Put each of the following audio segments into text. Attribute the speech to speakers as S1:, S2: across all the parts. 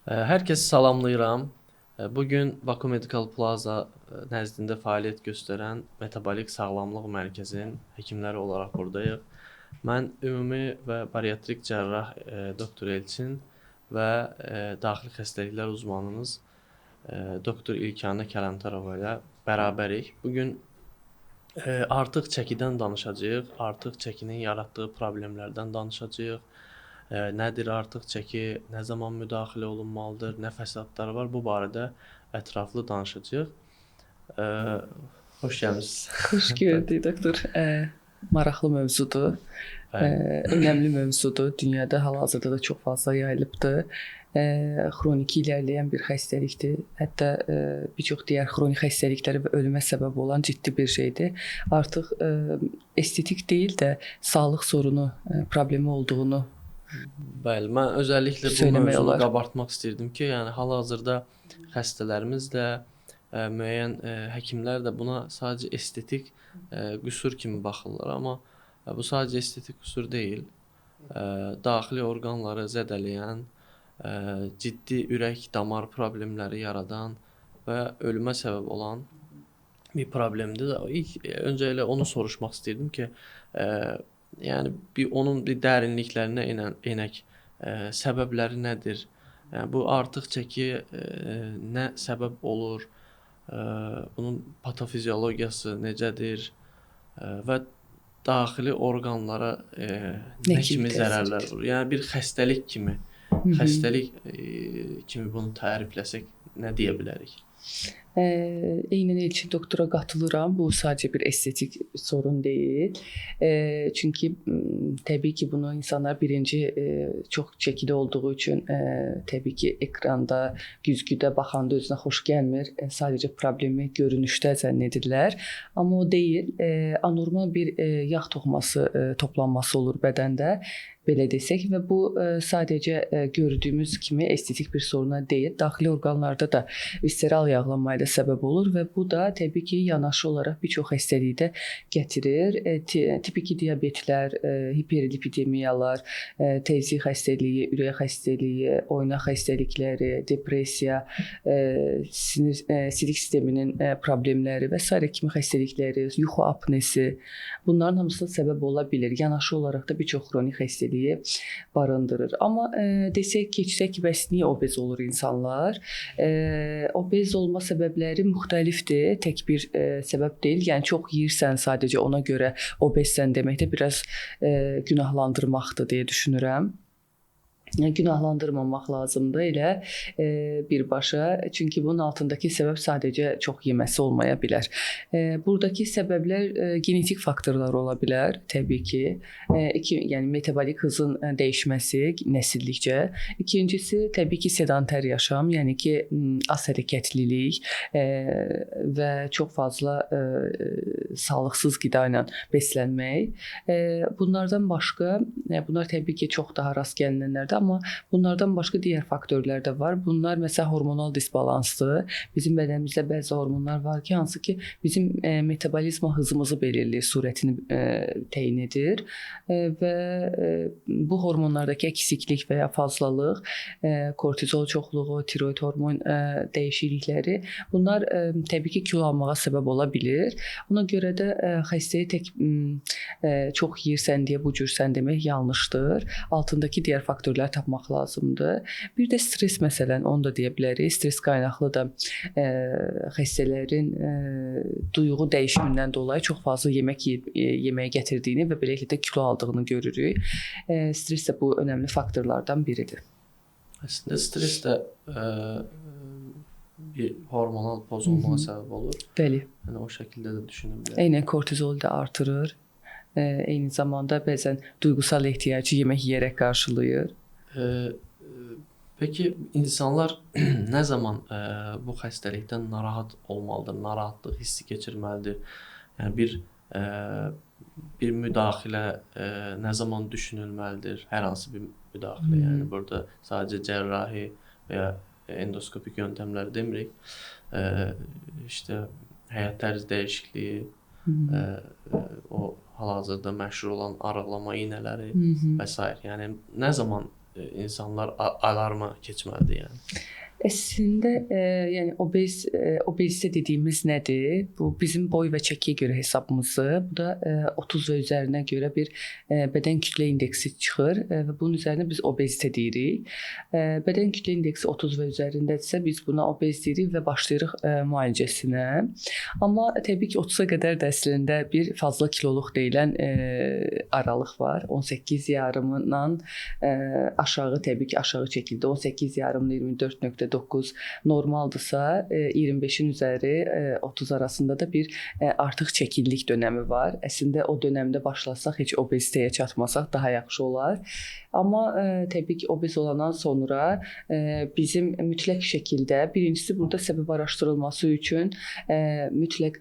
S1: Hər kəsi salamlayıram. Bugün Baku Medical Plaza nəzdində fəaliyyət göstərən Metabolik Sağlamlıq Mərkəzinin həkimləri olaraq buradayıq. Mən ümumi və bariatrik cərrah doktor Elçin və daxili xəstəliklər uzmanımız doktor İlkəna Kələntərova ilə bərabərik. Bugün artıq çəkidən danışacağıq, artıq çəkinin yaratdığı problemlərdən danışacağıq. Nədir artıq çəki, nə zaman müdaxilə olunmalıdır, nə fəsadlar var, bu barədə ətraflı danışacağıq. Xoş gəlmisiniz.
S2: Xoş gördük doktor. Maraqlı mövzudur. Önəmli mövzudur. Dünyada hal-hazırda da çox fazla yayılıbdır. Xroniki irəliləyən bir xəstəlikdir. Hətta bir çox digər xronik xəstəliklərə və ölümə səbəb olan ciddi bir şeydir. Artıq estetik deyil də sağlıq sorunu, problemi olduğunu
S1: Bəli, mən özəlliklə bu mövzunu qabartmaq istirdim ki, yəni hal-hazırda xəstələrimiz də, müəyyən həkimlər də buna sadəcə estetik qüsur kimi baxırlar, amma bu sadəcə estetik qüsur deyil. Daxili orqanları zədələyən, ciddi ürək-damar problemləri yaradan və ölümə səbəb olan bir problemdir. Öncə elə onu soruşmaq istirdim ki, yəni onun dərinliklərinə enək, səbəbləri nədir? Yəni bu artıq çəki nə səbəb olur? Bunun patofiziologiyası necədir? Və daxili orqanlara nə kimi zərərlər vurur? Yəni bir xəstəlik kimi bunu tərifləsək nə deyə bilərik?
S2: Eynən Elçin doktora qatılıram. Bu sadəcə bir estetik sorun deyil. Çünki təbii ki, bunu insanlar birinci çox çəkidə olduğu üçün təbii ki, ekranda, güzgüdə baxanda özünə xoş gəlmir. Sadəcə problemi görünüşdə zənn edirlər. Amma o deyil. Anormal bir yağ toxuması toplanması olur bədəndə. Belə desək və bu sadəcə gördüyümüz kimi estetik bir soruna deyil, daxili orqanlarda da visceral yağlanmaya da səbəb olur və bu da təbii ki, yanaşı olaraq bir çox xəstəlikdə gətirir. Tip 2 diabetlər, hiperlipidemiyalar, tezlik xəstəliyi, ürək xəstəliyi, oynaq xəstəlikləri, depressiya, sidik sisteminin problemləri və s. kimi xəstəlikləri, yuxu apnesi, bunların hamısı səbəb ola bilir. Yanaşı olaraq da bir çox xronik xəstəlik barındırır. Amma desək, keçsək, bəs niyə obez olur insanlar? Obez olma səbəbləri müxtəlifdir. Tək bir səbəb deyil. Yəni çox yeyirsən sadəcə ona görə obezsən demək də biraz günahlandırmaqdır deyə düşünürəm. Günahlandırmamaq lazımdır elə birbaşa. Çünki bunun altındakı səbəb sadəcə çox yeməsi olmaya bilər. Buradakı səbəblər genetik faktorlar ola bilər, təbii ki. Yəni metabolik hızın dəyişməsi nəsillikcə. İkincisi, təbii ki, sedanter yaşam, yəni ki, az hərəkətlilik və çox fazla sağlıqsız qida ilə beslənmək. Bunlardan başqa, bunlar təbii ki, çox daha rast gəlinənlərdir. Amma bunlardan başqa digər faktorlar da var. Bunlar məsələn hormonal disbalansdır. Bizim bədənimizdə bəzi hormonlar var ki, hansı ki bizim metabolizma hızımızı belirləyir, surətini təyin edir və bu hormonlardakı əksiklik və ya fazlalıq, kortizol çoxluğu, tiroid hormon dəyişiklikləri, bunlar təbii ki, kilo almağa səbəb ola bilir. Ona görə də xəstəyə tək çox yeyirsən deyə bu cürsən demək yanlışdır. Altındakı digər faktorlar tapmaq lazımdır. Bir də stres məsələn, onu da deyə bilərik. Stres qaynaqlı da xəstələrin duyğu dəyişimindən dolayı çox fazla yeməyə gətirdiyini və beləliklə də kilo aldığını görürük. Stres də bu önəmli faktorlardan biridir.
S1: Əslində stres də bir hormonal pozulmağa səbəb olur.
S2: Bəli.
S1: Yəni o şəkildə də düşünə bilərik.
S2: Eynən kortizol da artırır. Eyni zamanda bəzən duyğusal ehtiyacı yemək yeyərək qarşılayır.
S1: Peki insanlar nə zaman bu xəstəlikdən narahat olmalıdır, narahatlıq hissi keçirməlidir? Yəni bir müdaxilə nə zaman düşünülməlidir? Hər hansı bir müdaxilə, yəni burada sadəcə cərrahi və ya endoskopik yöntəmləri demirik. İşte həyat tərzi dəyişikliyi, o hal-hazırda məşhur olan arıqlama iynələri və s. Yəni nə zaman insanlar alarma keçməlidir yəni.
S2: Əslində, yəni obezite dediyimiz nədir? Bu bizim boy və çəkiyə görə hesabımızı, bu da 30 və üzərinə görə bir bədən kütlə indeksi çıxır və bunun üzərinə biz obezite deyirik. Bədən kütlə indeksi 30 və üzərindədirsə biz buna obez deyirik və başlayırıq müalicəsinə. Amma təbii ki 30-a qədər də əslində bir fazla kiloluq deyilən aralıq var. 18 yarımdan aşağı, təbii ki aşağı çəkildi. 18 yarımla 24.9 normaldırsa 25-in üzəri 30 arasında da bir artıq çəkillik dönəmi var. Əslində o dönəmdə başlasaq heç obezitəyə çatmasaq daha yaxşı olar. Amma təbii ki obez olandan sonra bizim mütləq şəkildə birincisi burada səbəb araşdırılması üçün mütləq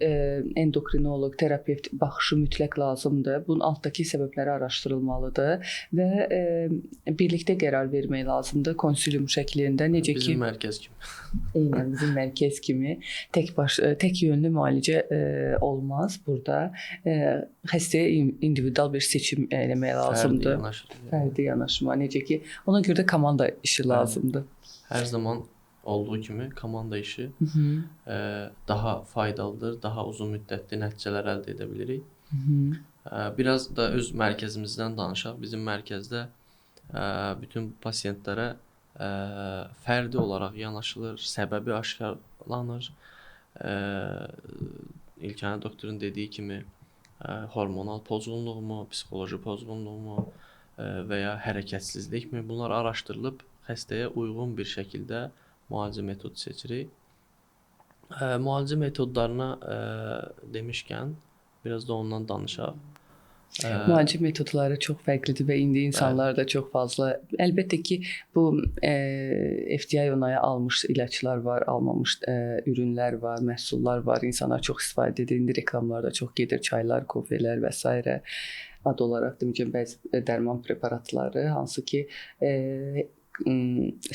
S2: endokrinoloq, terapevt baxışı mütləq lazımdır. Bunun altdakı səbəbləri araşdırılmalıdır və birlikdə qərar vermək lazımdır konsilium şəklində. Necə ki
S1: bizim mərkəz kimi.
S2: Eynən bizim mərkəz kimi tək yönlü müalicə olmaz burada. Xəstəyə individual bir seçim eləmək lazımdır. Fərdi yanaşma. Necə ki ona görə də komanda işi lazımdır.
S1: Hər zaman olduğu kimi komanda işi daha faydalıdır, daha uzun müddətli nəticələr əldə edə bilirik. Biraz da öz mərkəzimizdən danışaq. Bizim mərkəzdə bütün pasientlərə fərdi olaraq yanaşılır, səbəbi aşkarlanır. İlkənə doktorun dediyi kimi hormonal pozğunluqmu, psixoloji pozğunluqmu və ya hərəkətsizlikmi, bunlar araşdırılıb xəstəyə uyğun bir şəkildə müalicə metodu seçirik. Müalicə metodlarına demişkən biraz da ondan danışaq.
S2: Müalicə metodları çox fərqlidir və indi insanlar da çox fazla. Əlbəttə ki, bu FDI onayı almış ilaçlar var, almamış ürünlər var, məhsullar var. İnsanlar çox istifadə edir. İndi reklamlarda çox gedir, çaylar, kofelər və s. Ad olaraq deməyəcəm bəzi dərman preparatları, hansı ki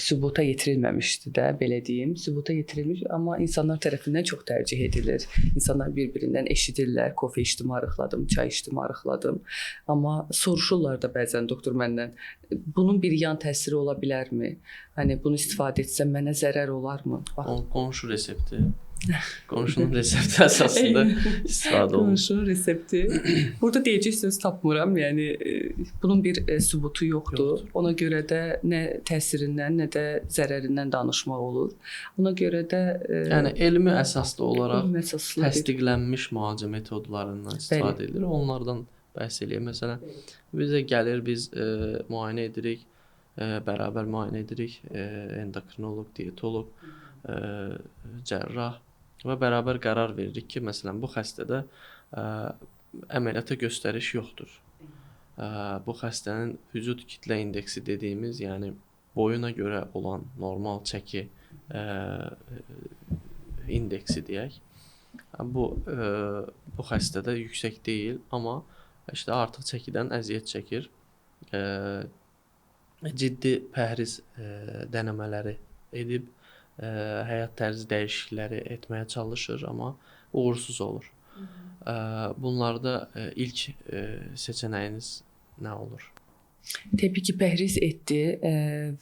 S2: sübuta yetirilməmişdi də, belə deyim. Sübuta yetirilmiş, amma insanlar tərəfindən çox tərcih edilir. İnsanlar bir-birindən eşidirlər, kofe içdim, arıqladım, çay içdim, arıqladım. Amma soruşurlar da bəzən doktor məndən, bunun bir yan təsiri ola bilərmi? Hani bunu istifadə etsəm mənə zərər olarmı?
S1: Qonşu resepti. Qonşunun resepti əsasında istifadə olunur.
S2: Qonşunun resepti. Burada deyəcək söz tapmıram. Yəni bunun bir sübutu yoxdur. Ona görə də nə təsirindən, nə də zərərindən danışmaq olur. Ona görə də
S1: yəni elmi əsaslı olaraq təsdiqlənmiş müalicə metodlarından istifadə edilir. Onlardan bəhs eləyək. Məsələn, bizə gəlir, biz müayinə edirik, bərabər müayinə edirik, endokrinoloq, dietoloq, cərrah və bərabər qərar veririk ki, məsələn, bu xəstədə əməliyyata göstəriş yoxdur. Bu xəstənin vücud kütlə indeksi dediyimiz, yəni boyuna görə olan normal çəki indeksi deyək. Bu xəstədə yüksək deyil, amma işte artıq çəkidən əziyyət çəkir. Ciddi pəhriz dənəmələri edib həyat tərzi dəyişiklikləri etməyə çalışır, amma uğursuz olur. Bunlarda ilk seçənəyiniz nə olur?
S2: Təbii ki, pəhriz etdi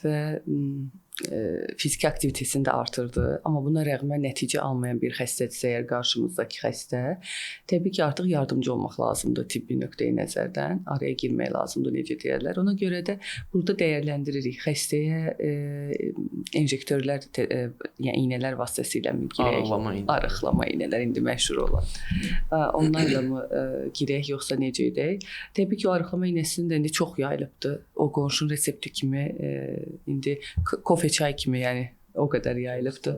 S2: və fiziki aktivitesini də artırdı. Amma buna rəğmən nəticə almayan bir xəstədirsə, əgər qarşımızdakı xəstə, təbii ki, artıq yardımcı olmaq lazımdır tibbi nöqteyi nəzərdən. Araya girmək lazımdır, necə deyərlər. Ona görə də burada dəyərləndiririk. Xəstəyə injektörlər, yəni iynələr vasitəsilə mi girək? Arıqlama iynələr indi məşhur olan. Onlarla mı girək, yoxsa necə edək? Təbii ki, o arıqlama iynəsinin də indi çox yayılıbdır. O qonşunun resepti kimi indi kofe çay kimi, yəni o qədər yayılıbdır.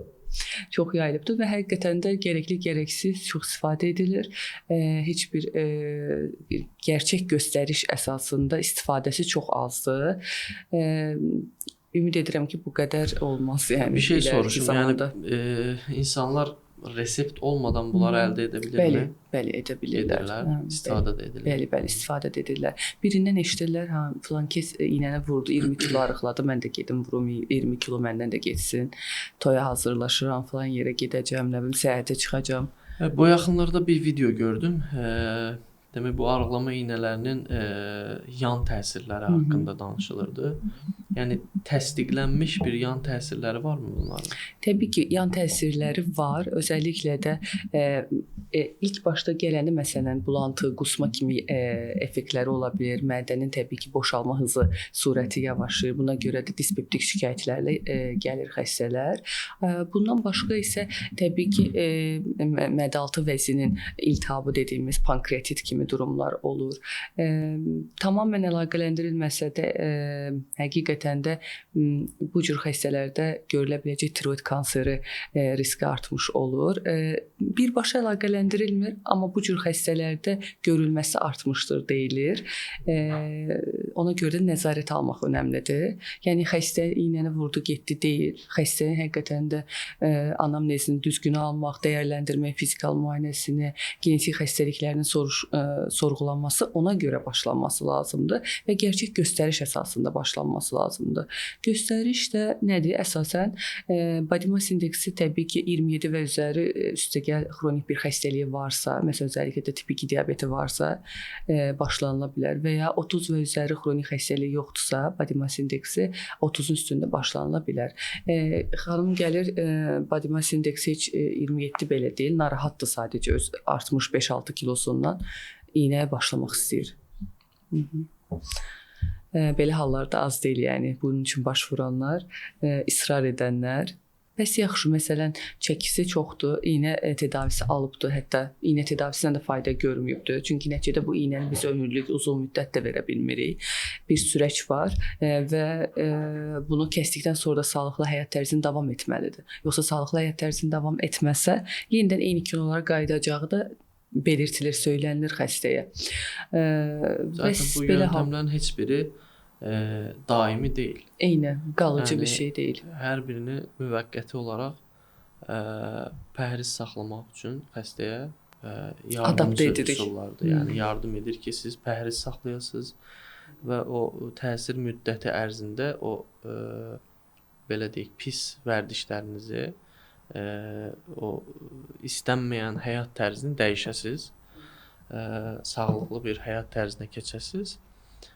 S2: Çox yayılıbdır və həqiqətən də gərəkli, gərəksiz çox istifadə edilir. Heç bir gerçək göstəriş əsasında istifadəsi çox azdır. Ümid edirəm ki, bu qədər olmaz. Yəni
S1: bir şey soruşum. Yəni insanlar resept olmadan bunları əldə edə bilirmi?
S2: Bəli, edə bilirlər.
S1: İstifadə də edirlər.
S2: Bəli, istifadə də edirlər. Birindən eşidirlər, filan kes iynəni vurdu, 20 kilo arıqladı, mən də gedim vurum, 20 kilo məndən də getsin. Toya hazırlaşıram, filan yerə gedəcəm, nə bilim, səyahətə çıxacam.
S1: Bu yaxınlarda bir video gördüm. Demək, bu arıqlama iynələrinin yan təsirləri haqqında danışılırdı. Yəni təsdiqlənmiş bir yan təsirləri varmı bunların?
S2: Təbii ki, yan təsirləri var. Özəlliklə də ilk başda gələndə məsələn bulantı, qusma kimi effektləri ola bilər. Mədənin təbii ki, boşalma hızı sürəti yavaşıyır. Buna görə də dispeptik şikayətlərlə gəlir xəstələr. Bundan başqa isə təbii ki, mədəaltı vəzinin iltihabı dediyimiz pankreatit kimi durumlar olur. Tamamilə əlaqələndirilməsə də həqiqətən də bu cür xəstələrdə görülə biləcək tiroid kanseri riski artmış olur. Birbaşa əlaqələndirilmir, amma bu cür xəstələrdə görülməsi artmışdır deyilir. Ona görə də nəzarət almaq önəmlidir. Yəni xəstə iynəni vurdu, getdi deyil. Xəstənin həqiqətən də anamnezini düzgün almaq, dəyərləndirmək, fizikal müayinəsini, genetik xəstəliklərinin sorğulanması, ona görə başlanması lazımdır və gerçək göstəriş əsasında başlanması lazımdır. Göstəriş də nədir? Əsasən body mass indeksi təbii ki 27 və üzəri üstəgəl xronik bir xəstəliyi varsa, məsələn özəlliklə də tip 2 diabeti varsa başlanıla bilər və ya 30 və üzəri xronik xəstəliyi yoxdursa, body mass indeksi 30-un üstündə başlanıla bilər. Xanım gəlir, body mass indeksi heç 27 belə deyil, narahatdır sadəcə öz artmış 5-6 kilosundan iynəyə başlamaq istəyir. Belə hallarda az deyil, yəni bunun üçün başvuranlar, israr edənlər. Bəs yaxşı, məsələn, çəkisi çoxdur, iynə tedavisi alıbdır, hətta iynə tedavisindən də fayda görməyibdir. Çünki nəticədə bu iynəni biz ömürlük, uzun müddət də verə bilmirik. Bir sürəc var və bunu kəsdikdən sonra da sağlıqlı həyat tərzini davam etməlidir. Yoxsa sağlıqlı həyat tərzini davam etməsə, yenidən eyni kilolara qayıdacağı da belirtilir, söylənilir xəstəyə.
S1: Zaten bu yöntemlərin heç biri daimi deyil.
S2: Eynən, qalıcı bir şey deyil.
S1: Hər birini müvəqqəti olaraq pəhriz saxlamaq üçün xəstəyə yardımcı üsullardır. Yəni yardım edir ki, siz pəhriz saxlayasınız və o təsir müddəti ərzində o belə deyək, pis vərdişlərinizi, o istənməyən həyat tərzini dəyişəsiz, sağlıqlı bir həyat tərzinə keçəsiz.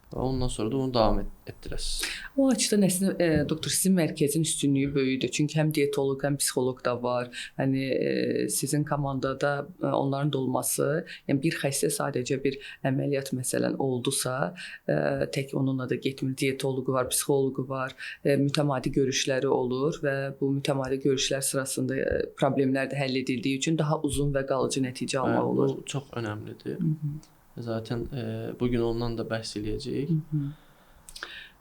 S1: Və ondan sonra da onu davam etdirəsiz.
S2: O açıdan əslində doktor sizin mərkəzin üstünlüyü böyükdür. Çünki həm dietoloq, həm psixoloq da var. Hani sizin komandada onların da olması, yəni bir xəstə sadəcə bir əməliyyat məsələn oldusa, tək onunla da getmir. Dietoloqu var, psixoloqu var, mütəmadi görüşləri olur və bu mütəmadi görüşlər sırasında problemlər də həll edildiyi üçün daha uzun və qalıcı nəticə almaq olur.
S1: Bu çox önəmlidir. Zaten bugün ondan da bəhs eləyəcəyik.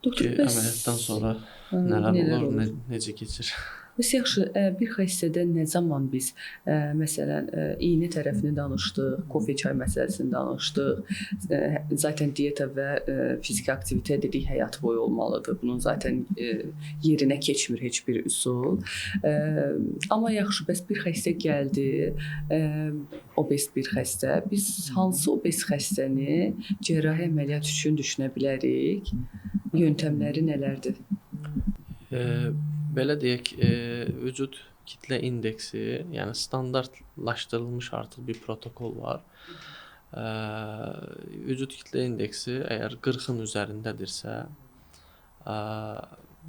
S1: Doktor, əməliyyatdan sonra nələr olur, necə keçir?
S2: Bəs yaxşı, bir xəstədə nə zaman biz məsələn iynə tərəfini danışdıq, kofe çay məsələsini danışdıq. Zaten dieta və fiziki aktivitə dedik həyat boyu olmalıdır. Bunun zaten yerinə keçmir heç bir üsul. Amma yaxşı, bəs bir xəstə gəldi, obez bir xəstə. Biz hansı obez xəstəni cərrahi əməliyyat üçün düşünə bilərik? Yöntəmləri nələrdir?
S1: Belə deyək, vücud kitlə indeksi, yəni standartlaşdırılmış artıq bir protokol var. Vücud kitlə indeksi əgər 40-ın üzərindədirsə,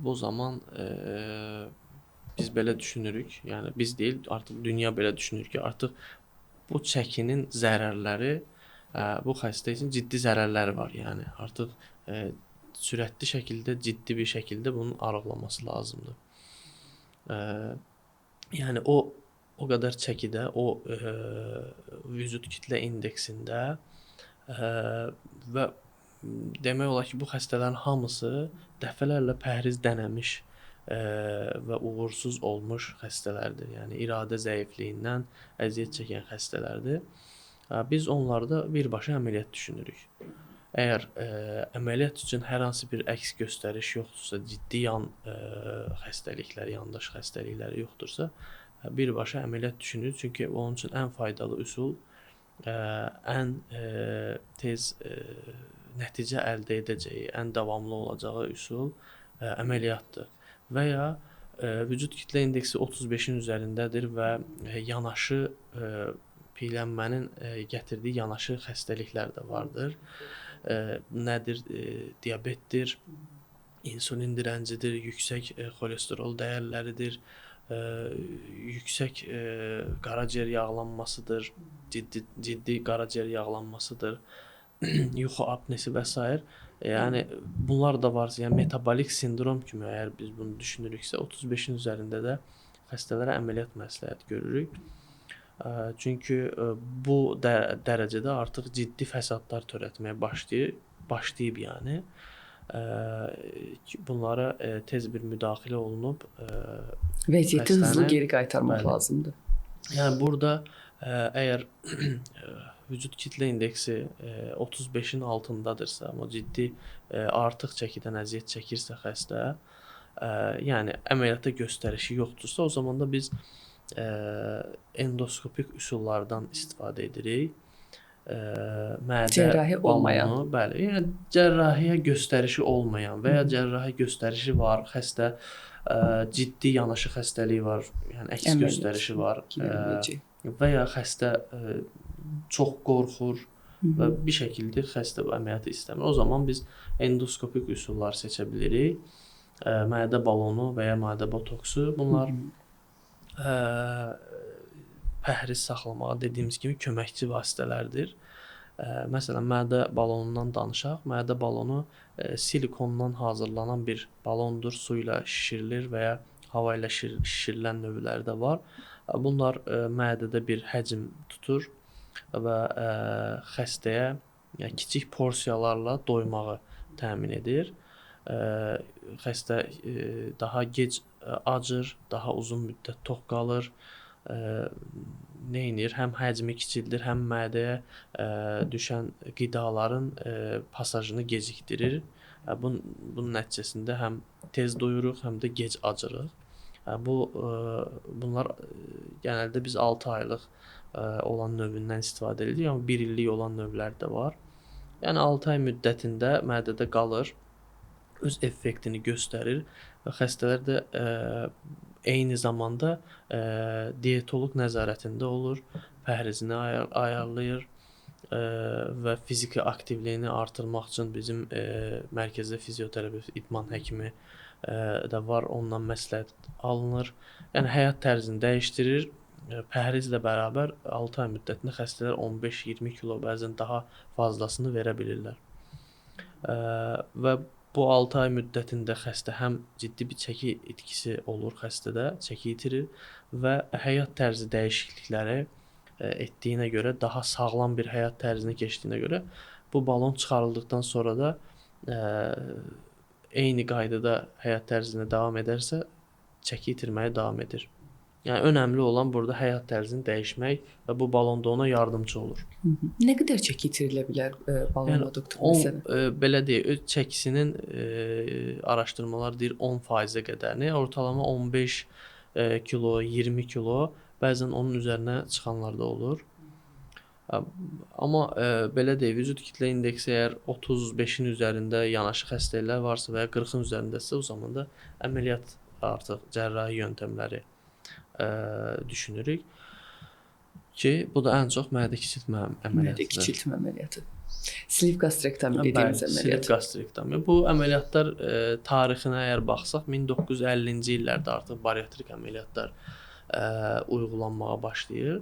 S1: bu zaman biz belə düşünürük, yəni biz deyil, artıq dünya belə düşünür ki, artıq bu çəkinin zərərləri, bu xəstə üçün ciddi zərərləri var. Yəni artıq sürətli şəkildə, ciddi bir şəkildə bunun arıqlaması lazımdır. Yəni o qədər çəkidə, o vücud kitlə indeksində və demək olar ki, bu xəstələrin hamısı dəfələrlə pəhriz dənəmiş və uğursuz olmuş xəstələrdir. Yəni iradə zəifliyindən əziyyət çəkən xəstələrdir. Biz onlarda birbaşa əməliyyat düşünürük. Əgər əməliyyat üçün hər hansı bir əks göstəriş yoxdursa, ciddi yan xəstəliklər, yandaş xəstəlikləri yoxdursa, birbaşa əməliyyat düşünürük. Çünki onun üçün ən faydalı üsul, ən tez nəticə əldə edəcəyi, ən davamlı olacağı üsul əməliyyatdır. Və ya vücud kitlə indeksi 35-in üzərindədir və yanaşı piyələnmənin gətirdiyi yanaşı xəstəliklər də vardır. Nədir? Diabetdir, insulin dirəncidir, yüksək xolesterol dəyərləridir, yüksək qaraciyər yağlanmasıdır, ciddi qaraciyər yağlanmasıdır, yuxu apnesi və s. Yəni bunlar da var. Yəni metabolik sindrom kimi əgər biz bunu düşünürüksə 35-in üzərində də xəstələrə əməliyyat məsləhət görürük. Çünki bu dərəcədə artıq ciddi fəsadlar törətməyə başlayıb yəni. Bunlara tez bir müdaxilə olunub
S2: vəziyyəti hızlı geri qaytarmaq lazımdır.
S1: Yəni burada əgər vücud kitlə indeksi 35-in altındadırsa, amma ciddi artıq çəkidən əziyyət çəkirsə xəstə, yəni əməliyyata göstərişi yoxdursa, o zaman da biz endoskopik üsullardan istifadə edirik. Mədə
S2: cərrahi olmayan,
S1: bəli, yəni cərrahiyə göstərişi olmayan və ya cərrahi göstərişi var, xəstə ciddi yanaşı xəstəliyi var, yəni əks göstərişi var və ya xəstə çox qorxur və bir şəkildə xəstə əməliyyatı istəmir. O zaman biz endoskopik üsullar seçə bilirik. Mədə balonu və ya mədə botoksu, bunlar pəhriz saxlamağa dediyimiz kimi köməkçi vasitələrdir. Məsələn, mədə balonundan danışaq. Mədə balonu silikondan hazırlanan bir balondur. Su ilə şişirilir və ya hava ilə şişirilən növləri də var. Bunlar mədədə bir həcm tutur və xəstəyə kiçik porsiyalarla doymağı təmin edir. Xəstə daha gec acır, daha uzun müddət tox qalır. Neynir? Həm həcmi kiçildir, həm mədəyə düşən qidaların pasajını gecikdirir. Bunun nəticəsində həm tez doyuruq, həm də gec acırıq. Bunlar genəldə biz 6 aylıq olan növündən istifadə edirik, amma 1 illik olan növlər də var. Yəni 6 ay müddətində mədədə qalır, öz effektini göstərir və xəstələr də eyni zamanda dietoloq nəzarətində olur, pəhrizini ayarlayır və fiziki aktivliyini artırmaq üçün bizim mərkəzdə fizioterapevt, idman həkimi də var, ondan məsləhət alınır. Yəni həyat tərzini dəyişdirir. Pəhrizlə bərabər 6 ay müddətində xəstələr 15-20 kilo, bəzən daha fazlasını verə bilirlər. Və bu 6 ay müddətində xəstə həm ciddi bir çəki itkisi olur xəstədə, çəki itirir və həyat tərzi dəyişiklikləri etdiyinə görə, daha sağlam bir həyat tərzinə keçdiyinə görə bu balon çıxarıldıqdan sonra da eyni qaydada həyat tərzinə davam edərsə, çəki itirməyə davam edir. Yəni önəmli olan burada həyat tərzini dəyişmək və bu balon da ona yardımcı olur.
S2: Nə qədər çəki itirilə bilər balonla doktor məsələn?
S1: Belə deyək, öz çəkisinin araşdırmalar deyir 10%-ə qədərini, ortalama 15 kilo, 20 kilo, bəzən onun üzərinə çıxanlar da olur. Amma belə deyək, vücud kitlə indeksi əgər 35-in üzərində yanaşı xəstəliklər varsa və ya 40-ın üzərindəsə, o zaman da əməliyyat artıq cərrahi yöntəmləri düşünürük ki, bu da ən çox mədə kiçiltmə əməliyyatıdır.
S2: Mədə kiçiltmə əməliyyatı. Sleeve gastrektomi dediyimiz əməliyyat.
S1: Sleeve gastrektomi. Bu əməliyyatlar tarixinə əgər baxsaq, 1950-ci illərdə artıq bariatrik əməliyyatlar uyğulanmağa başlayır.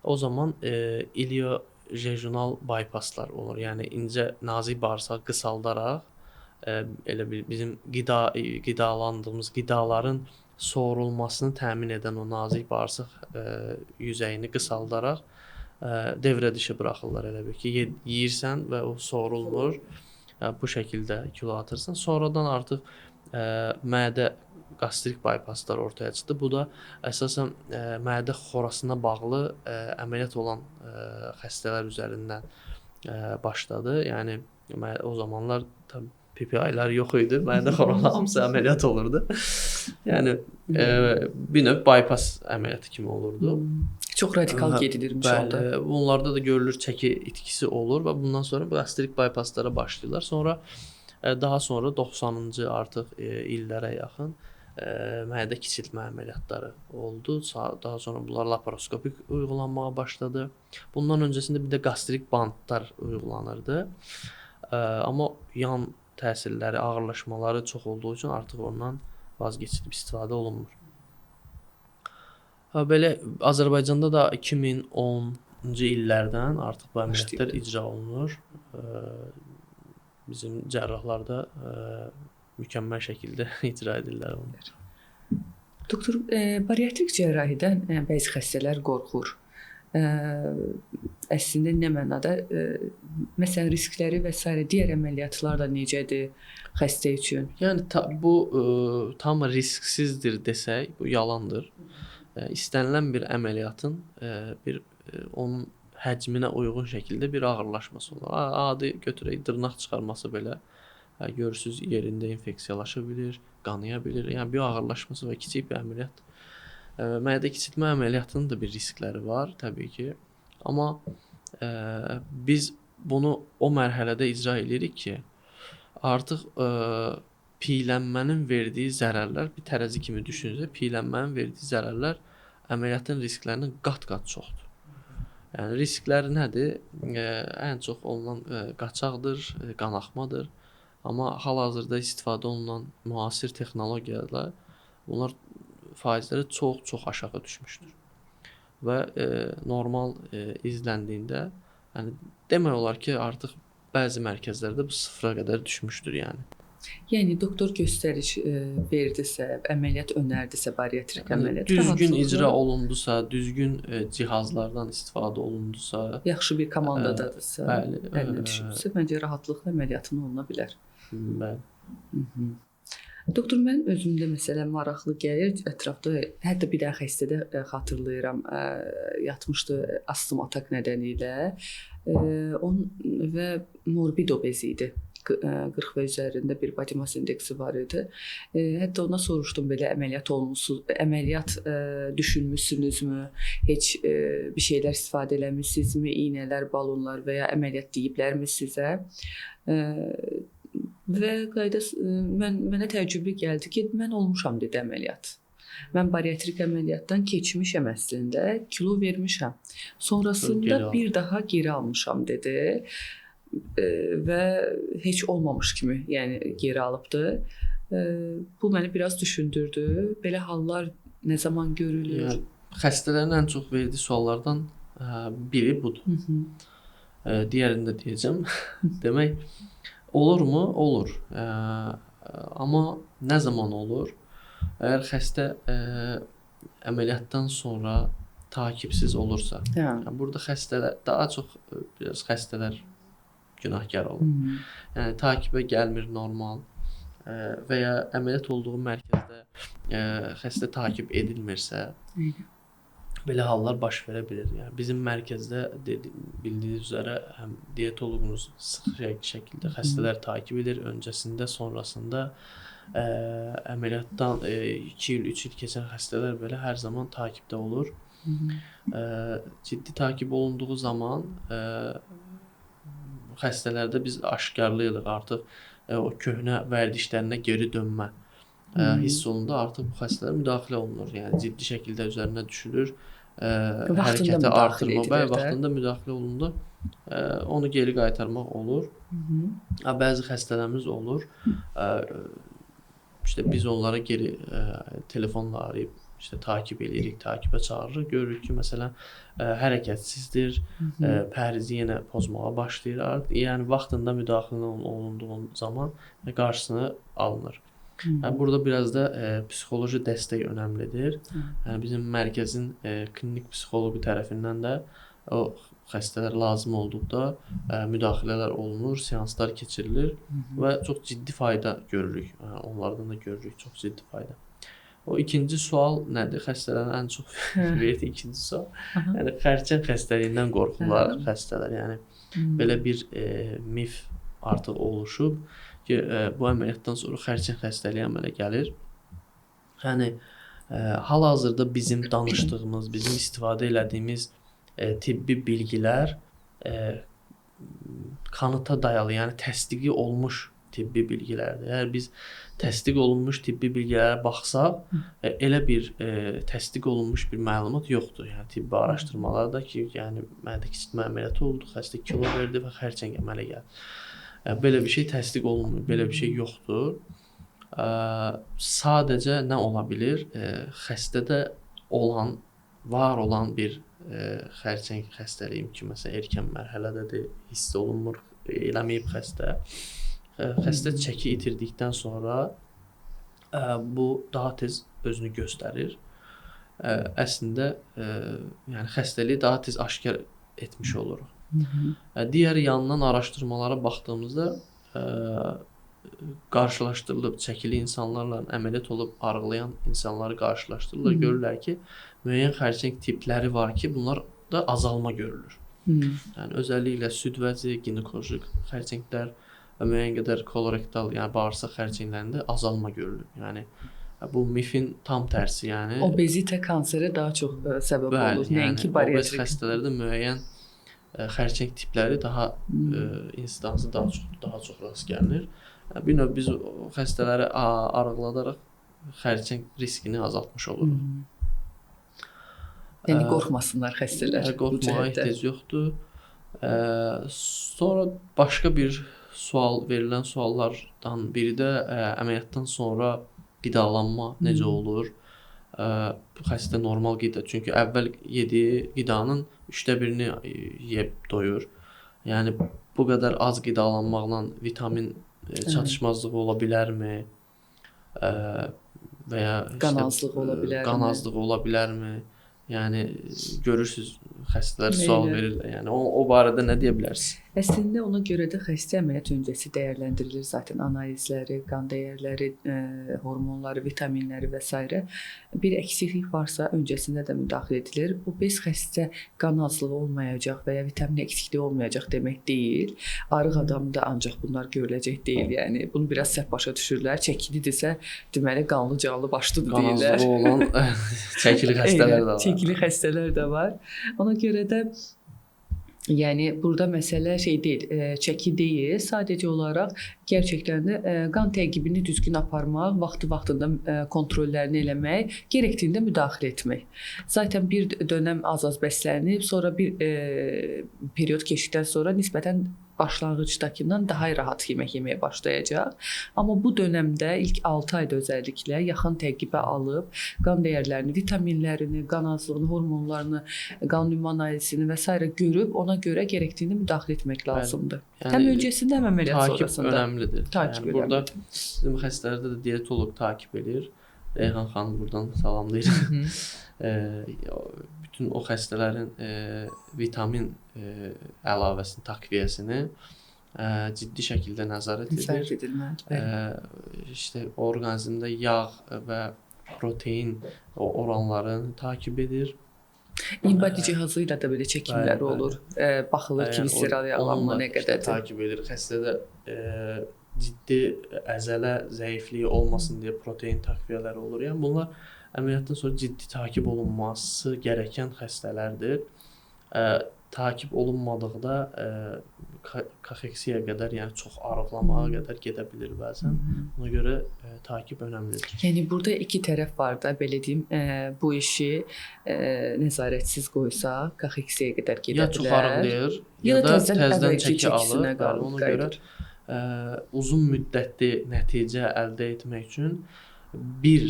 S1: O zaman iliojejural bypasslar olur. Yəni incə nazik bağırsaq qısaldaraq elə bil bizim qidalandığımız qidaların soğurulmasını təmin edən o nazik bağırsaq yüzəyini qısaldaraq devrə dışı buraxırlar, elə bil ki, yeyirsən və o soğurulmur. Bu şəkildə kilo atırsan. Sonradan artıq mədə qastrik bypasslar ortaya çıxdı. Bu da əsasən mədə xorasına bağlı əməliyyat olan xəstələr üzərindən başladı. Yəni o zamanlar tabii PPI-lər yox idi. Mədə xoralı hamısı əməliyyat olurdu. Yəni bir növ bypass əməliyyatı kimi olurdu.
S2: Çox radikal gedilirmiş onda.
S1: Bunlarda da görülür çəki itkisi olur və bundan sonra qastrik bypasslara başlayırlar. Sonra daha sonra 90-cı artıq illərə yaxın mədə kiçiltmə əməliyyatları oldu. Daha sonra bunlar laparoskopik uyğulanmağa başladı. Bundan öncəsində bir də qastrik bandlar uyğulanırdı. Amma yan təsirləri, ağırlaşmaları çox olduğu üçün artıq ondan vaz keçilib istifadə olunmur. Belə Azərbaycanda da 2010-cu illərdən artıq bu əməliyyatlar icra olunur. Bizim cərrahlar da mükəmməl şəkildə icra edirlər onu.
S2: Doktor, bariatrik cərrahidən bəzi xəstələr qorxur. Əslində nə mənada, məsələn, riskləri və s. digər əməliyyatlar da necədir xəstə üçün?
S1: Yəni bu tam risksizdir desək, bu yalandır. İstənilən bir əməliyyatın onun həcminə uyğun şəkildə bir ağırlaşması olur. Adi götürək dırnaq çıxarması belə görürsüz yerində infeksiyalaşa bilir, qanaya bilir. Yəni bir ağırlaşması və kiçik bir əməliyyat. Mədə kiçiltmə əməliyyatının da bir riskləri var təbii ki. Amma biz bunu o mərhələdə icra edirik ki, artıq piylənmənin verdiyi zərərlər bir tərəzi kimi düşünsək, piylənmənin verdiyi zərərlər əməliyyatın risklərindən qat-qat çoxdur. Yəni riskləri nədir? Ən çox olunan qaçaqdır, qanaxmadır. Amma hal-hazırda istifadə olunan müasir texnologiyalar bunlar faizləri çox aşağı düşmüşdür. Və normal izləndiyində, yəni demək olar ki, artıq bəzi mərkəzlərdə bu sıfıra qədər düşmüşdür yəni.
S2: Yəni doktor göstəriş verdisə, əməliyyat önərdisə, bariatrik əməliyyat
S1: düzgün icra olundusa, düzgün cihazlardan istifadə olundusa,
S2: yaxşı bir komandadadırsa,
S1: bəli,
S2: əlinə düşübsə, məncə rahatlıqla əməliyyatın oluna bilər.
S1: Bəli.
S2: Doktor, mən özümdə məsələn maraqlı gəlir, ətrafda hətta bir dənə xəstədə xatırlayıram, yatmışdı astım atak nedeniyle və morbid obez idi. 40 və üzərində bir body mass indeksi var idi. Hətta ona soruşdum, belə əməliyyat düşünmüsünüzmü? Heç bir şeylər istifadə eləmisinizmi? İynələr, balonlar və ya əməliyyat deyiblərmi sizə? Və mənə təəccüblü gəldi ki, mən olmuşam dedi əməliyyat. Mən bariatrik əməliyyatdan keçmişəm əslində, kilo vermişəm. Sonrasında bir daha geri almışam dedi. Və heç olmamış kimi, yəni geri alıbdı. Bu məni biraz düşündürdü. Belə hallar nə zaman görülür?
S1: Yəni, xəstələrin ən çox verdiyi suallardan biri budur. Digərini də deyəcəm. Demək, olurmu? Olur. Amma nə zaman olur? Əgər xəstə əməliyyatdan sonra takibsiz olursa, burada xəstələr, daha çox biraz xəstələr günahkar olur. Yəni takibə gəlmir normal və ya əməliyyat olduğu mərkəzdə xəstə takib edilmirsə, belə hallar baş verə bilir. Yəni bizim mərkəzdə bildiyiniz üzrə həm dietoloqumuz sıx şəkildə xəstələr takib edir, öncəsində, sonrasında əməliyyatdan 2 il, 3 il keçən xəstələr belə hər zaman takibdə olur. Ciddi takib olunduğu zaman xəstələrdə biz aşkarlayırıq artıq o köhnə vərdişlərinə geri dönmə hiss olundu. Artıq bu xəstələrə müdaxilə olunur. Yəni ciddi şəkildə üzərinə düşülür. Hərəkəti artırma və vaxtında müdaxilə olundu. Onu geri qaytarmaq olur. Bəzi xəstələrimiz olur. İşte biz onlara geri telefonla arayıb takip edirik, takibə çağırırıq. Görürük ki, məsələn, hərəkətsizdir, pərhizi yenə pozmağa başlayır. Yəni, vaxtında müdaxilə olunduğu zaman qarşısını alınır. Burada biraz da psixoloji dəstək önəmlidir. Bizim mərkəzin klinik psixoloqu tərəfindən də o xəstələr lazım olduqda müdaxilələr olunur, seanslar keçirilir və çox ciddi fayda görürük. Onlardan da görürük çox ciddi fayda. O ikinci sual nədir? Xəstələrin ən çox verdiyi ikinci sual. Yəni xərçəng xəstəliyindən qorxurlar xəstələr. Yəni belə bir mif artıq oluşub ki, bu əməliyyatdan sonra xərçəng xəstəliyi əmələ gəlir. Yəni hal-hazırda bizim danışdığımız, bizim istifadə elədiyimiz tibbi bilgilər kanıta dayalı, yəni təsdiqi olmuş tibbi bilgilərdir. Əgər biz təsdiq olunmuş tibbi bilgilərə baxsaq, elə bir təsdiq olunmuş bir məlumat yoxdur. Yəni tibbi araşdırmalarda ki, yəni mədə kiçiltmə əməliyyatı oldu, xəstə kilo verdi və xərçəng əmələ gəldi. Belə bir şey təsdiq olunmur, belə bir şey yoxdur. Sadəcə nə ola bilər? Xəstədə var olan bir xərçəng xəstəliyim ki, məsələn, erkən mərhələdədir, hiss olunmur, eləməyib xəstə. Xəstə çəki itirdikdən sonra bu daha tez özünü göstərir. Əslində, yəni xəstəliyi daha tez aşkar etmiş oluruq. Digər yandan araşdırmalara baxdığımızda qarşılaşdırılıb çəkili insanlarla əməliyyat olub arıqlayan insanları qarşılaşdırırlar. Görürlər ki, müəyyən xərçəng tipləri var ki, bunlarda azalma görülür. Yəni özəlliklə süd vəzi, ginekoloji xərçənglər və müəyyən qədər kolorektal, yəni bağırsaq xərçənglərində azalma görülür. Yəni bu mifin tam tərsi, yəni
S2: obezitə kanserə daha çox səbəb olur. Nəinki bariatrik
S1: xəstələrdə müəyyən xərçəng tipləri daha instansı daha çox rast gəlinir. Bir növ biz xəstələri arıqladaraq xərçəng riskini azaltmış oluruq.
S2: Yəni qorxmasınlar xəstələr.
S1: Qorxmağa ehtiyac yoxdur. Sonra başqa bir verilən suallardan biri də əməliyyatdan sonra qidalanma necə olur? Xəstə normal qida, çünki əvvəl yediyi qidanın 1/3-ni yeyib doyur. Yəni bu qədər az qidalanmaqla vitamin çatışmazlığı ola bilərmi? Və ya
S2: qan azlığı
S1: ola bilərmi? Yəni görürsüz xəstələr sual verirlər. Yəni o barədə nə deyə bilərsiniz?
S2: Əslində ona görə də xəstə əməliyyat öncəsi dəyərləndirilir zaten analizləri, qan dəyərləri, hormonları, vitaminləri və s. Bir əksiklik varsa öncəsində də müdaxilə edilir. Bu bez xəstə qan azlığı olmayacaq və ya vitamin eksikliyi olmayacaq demək deyil. Arıq adamda ancaq bunlar görüləcək deyil. Yəni bunu biraz səhv başa düşürlər. Çəkilidirsə deməli qanlı canlı başlıdır deyirlər.
S1: Qan azlığı olan çəkili xəstələr də var.
S2: Çəkili xəstələr də var. Ona görə də yəni burada məsələ deyil, çəki deyil, sadəcə olaraq gerçəkdən də qan təqibini düzgün aparmaq, vaxtında kontrollərini eləmək, gərəkdiyində müdaxilə etmək. Zaten bir dönəm az bəslənib, sonra bir period keçdikdən sonra nisbətən başlanğıcdakından daha rahat yemək yeməyə başlayacaq. Amma bu dönəmdə ilk 6 ayda özəlliklə yaxın təqibə alıb, qan dəyərlərini, vitaminlərini, qan azlığını, hormonlarını, qan ümumi analizini və s. görüb, ona görə gərəkdiyində müdaxilə etmək lazımdır. Yəni, həm öncəsində, həm əməliyyat sonrasında.
S1: Takib önəmlidir.
S2: Takib
S1: yəni, burada bizim xəstələrdə də dietoloq takib edir. Reyhan xanım buradan salamlayır. Bütün o xəstələrin vitamin əlavəsini, takviyəsini ciddi şəkildə nəzarət edir. İşte orqanizmdə yağ və protein oranlarını takib edir.
S2: İnbadi cihazı ilə də belə çəkimləri olur. Baxılır ki, visceral yağlanma nə qədərdir.
S1: Takib edir. Xəstədə ciddi əzələ zəifliyi olmasın deyə protein takviyələri olur. Yəni bunlar əməliyyatdan sonra ciddi takib olunması gərəkən xəstələrdir. Takib olunmadıqda kaxeksiyaya qədər, yəni çox arıqlamağa qədər gedə bilir bəzən. Ona görə takib önəmlidir.
S2: Yəni burada iki tərəf var da, belə deyim, bu işi nəzarətsiz qoysa kaxeksiyaya qədər gedə bilər.
S1: Ya çox arıqlayır, ya da təzədən çəki alır. Ona görə uzun müddətli nəticə əldə etmək üçün bir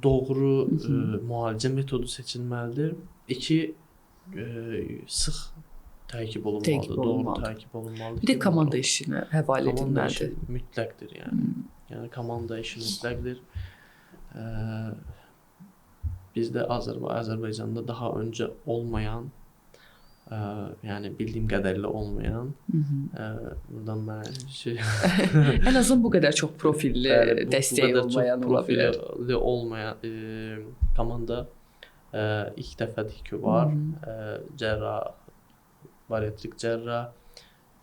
S1: doğru müalicə metodu seçilməlidir. İki sıx takib olunmalıdır, doğru takib olunmalıdır.
S2: Bir də komanda işinə həvalə edilməlidir.
S1: Mütləqdir yəni. Yəni komanda işi mütləqdir. Bizdə Azərbaycanda daha öncə olmayan, yəni bildiyim qədərilə olmayan, buradan mən
S2: ən azından bu qədər çox profilli dəstəyi olmayan ola bilər.
S1: Profilli olmayan komanda ilk dəfədir ki var. Cərrah, bariatrik cərrah,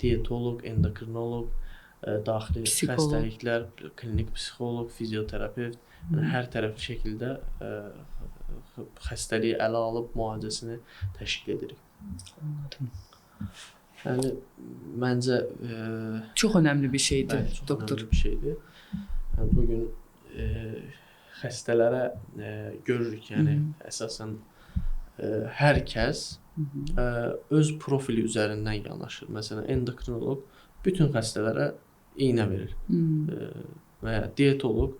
S1: dietoloq, endokrinoloq, daxili xəstəliklər, klinik psixoloq, fizioterapevt, yəni hər tərəfli şəkildə xəstəliyi ələ alıb müalicəsini təşkil edirik.
S2: Anladım.
S1: Yəni məncə
S2: çox önəmli bir şeydir, doktor.
S1: Önəmli bir şeydir. Yəni bu gün xəstələrə görürük, yəni əsasən hər kəs öz profili üzərindən yanaşır. Məsələn, endokrinoloq bütün xəstələrə iynə verir. Və ya dietoloq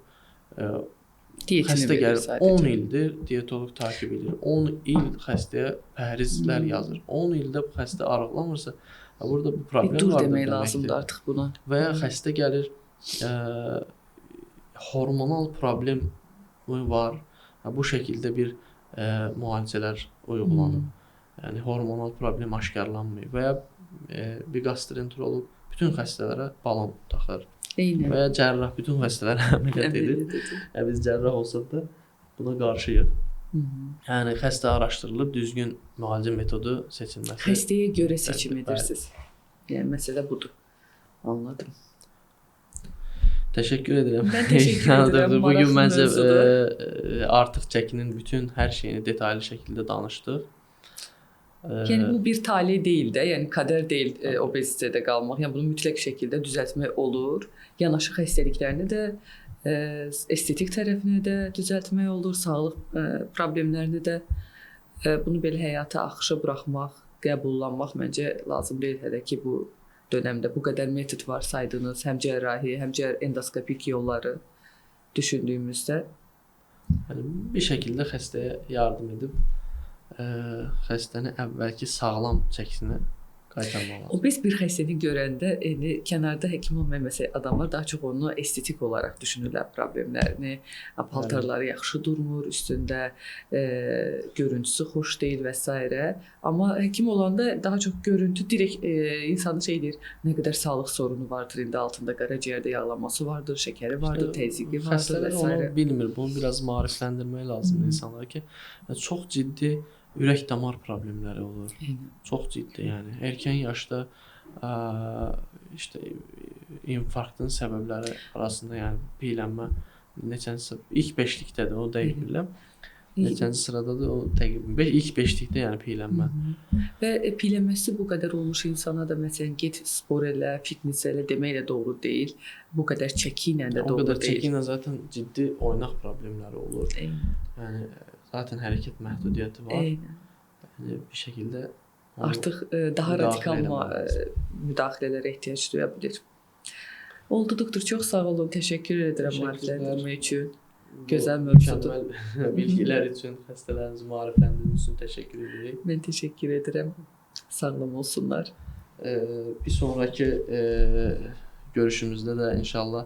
S1: xəstə gəlir 10 ildir dietoloq takib edir. 10 il xəstəyə pəhrizlər yazır. 10 ildə bu xəstə arıqlamırsa, burada bu problem vardır
S2: demək lazımdır artıq buna.
S1: Və ya xəstə gəlir hormonal problem var. Bu şəkildə bir müalicələr uyğulanıb. Yəni hormonal problem aşkarlanmıyor və ya bir gastroenteroloq bütün xəstələrə balon taxır.
S2: Eynən.
S1: Və ya cərrah bütün xəstələrə əməliyyat edir. Biz cərrah olsaq da buna qarşıyıq. Yəni xəstə araşdırılıb düzgün müalicə metodu seçilməsi.
S2: Xəstəyə görə seçim edirsiniz. Yəni məsələ budur. Anladım.
S1: Təşəkkür edirəm.
S2: Mən təşəkkür edirəm.
S1: Bugün məncə artıq çəkinin bütün hər şeyini detallı şəkildə danışdıq.
S2: Yəni bu bir tale deyil də, yəni qədər deyil obezitədə qalmaq. Yəni bunu mütləq şəkildə düzəltmək olur. Yanaşı xəstəliklərini də, estetik tərəfini də düzəltmək olur, sağlıq problemlərini də. Bunu belə həyata axışa buraxmaq, qəbullanmaq məncə lazım deyil hələ ki bu dönəmdə bu qədər metod var saydınız, həm cərrahi, həm endoskopik yolları düşündüyümüzdə.
S1: Yəni bir şəkildə xəstəyə yardım edib xəstəni əvvəlki sağlam çəkisinə qaytarmaq lazım.
S2: Obez bir xəstəni görəndə kənarda həkim olmayan məsələ adamlar daha çox onu estetik olaraq düşünürlər problemlərini. Paltarları yaxşı durmur, üstündə görüntüsü xoş deyil və s. Amma həkim olanda daha çox görüntü direkt insanı şey deyir, nə qədər sağlıq sorunu vardır, indi altında qaraciyərdə yağlanması vardır, şəkəri vardır, təzyiqi vardır və s.
S1: Xəstələr onu bilmir. Bunu biraz maarifləndirmək lazımdır insanlara ki, çox ciddi ürək damar problemləri olur. Çox ciddi, yəni erkən yaşda infarktın səbəbləri arasında, yəni piyələnmə neçənci ilk 5-likdədir, o dəqiq bilirəm. Neçənci sıradadır, o dəqiq ilk 5-likdə, yəni piyələnmə.
S2: Və piyələnməsi bu qədər olmuş insana da məsələn get spor elə, fitness elə demək də doğru deyil. Bu qədər çəki ilə də doğru deyil.
S1: O qədər çəki ilə zaten ciddi oynaq problemləri olur. Yəni zaten hərəkət məhdudiyyəti var. Yəni bir şəkildə
S2: artıq daha radikal müdaxilələrə ehtiyac duya bilər. Oldu doktor, çox sağ olun. Təşəkkür edirəm maarifləndirmək üçün. Gözəl mövzudur.
S1: Bilgilər üçün, xəstələrinizi maarifləndirmək üçün təşəkkür edirik.
S2: Mən təşəkkür edirəm. Sağlam olsunlar.
S1: Bir sonraki görüşümüzdə də inşallah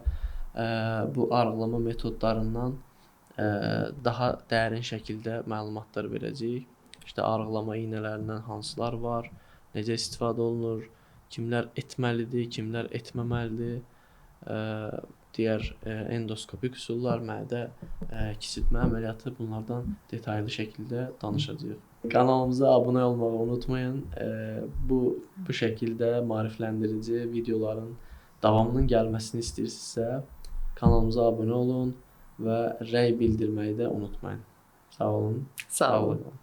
S1: bu arıqlama metodlarından daha dərin şəkildə məlumatlar verəcəyik. İşte arıqlama iynələrindən hansılar var, necə istifadə olunur, kimlər etməlidir, kimlər etməməlidir, digər endoskopik üsullar, mədə kiçiltmə əməliyyatı, bunlardan detallı şəkildə danışacağıq. Kanalımıza abunə olmağı unutmayın. Bu şəkildə maarifləndirici videoların davamının gəlməsini istəyirsinizsə, kanalımıza abunə olun və rəy bildirməyi də unutmayın. Sağ olun.
S2: Sağ olun.